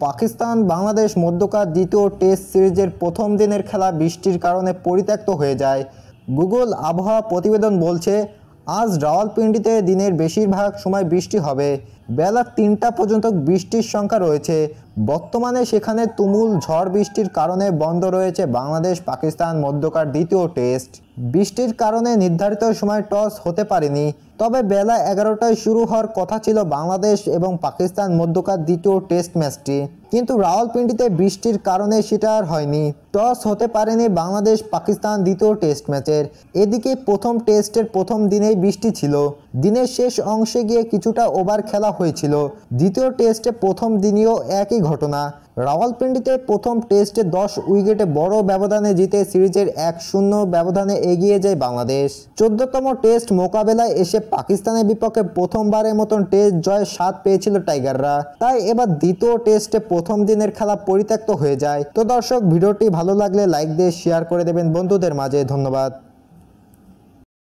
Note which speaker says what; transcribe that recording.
Speaker 1: পাকিস্তান বাংলাদেশ মধ্যকার দ্বিতীয় টেস্ট সিরিজের প্রথম দিনের খেলা বৃষ্টির কারণে পরিত্যক্ত হয়ে যায়। গুগল আবহাওয়া প্রতিবেদন বলছে আজ রাওয়ালপিন্ডিতে দিনের বেশিরভাগ সময় বৃষ্টি হবে। বেলা ৩টা পর্যন্ত বৃষ্টির সংখ্যা রয়েছে। বর্তমানে সেখানে তুমুল ঝড় বৃষ্টির কারণে বন্ধ রয়েছে বাংলাদেশ পাকিস্তান মধ্যকার দ্বিতীয় টেস্ট। বৃষ্টির কারণে নির্ধারিত সময় টস হতে পারেনি। তবে বেলা 11টায় শুরু হওয়ার কথা ছিল বাংলাদেশ এবং পাকিস্তান মধ্যকার দ্বিতীয় টেস্ট ম্যাচটি, কিন্তু রাওয়ালপিন্ডিতে বৃষ্টির কারণে সেটা আর হয়নি। টস হতে পারেনি বাংলাদেশ পাকিস্তান দ্বিতীয় টেস্ট ম্যাচের। এদিকে প্রথম টেস্টের প্রথম দিনেই বৃষ্টি ছিল। দিনের শেষ অংশে গিয়ে কিছুটা ওভার খেলা হয়েছিল। দ্বিতীয় টেস্টে প্রথম দিনেও একই ঘটনা। রাওয়ালপিন্ডিতে প্রথম টেস্টে 10 উইকেটে বড় ব্যবধানে জিতে সিরিজের 1-0 ব্যবধানে এগিয়ে যায় বাংলাদেশ। 14তম টেস্ট মোকাবেলায় এসে পাকিস্তানের বিপক্ষে প্রথমবারের মতন টেস্ট জয়ের স্বাদ পেয়েছিল টাইগাররা। তাই এবার দ্বিতীয় টেস্টে প্রথম দিনের খেলা পরিত্যক্ত হয়ে যায়। তো দর্শক, ভিডিওটি ভালো লাগলে লাইক দিয়ে শেয়ার করে দেবেন বন্ধুদের মাঝে। ধন্যবাদ।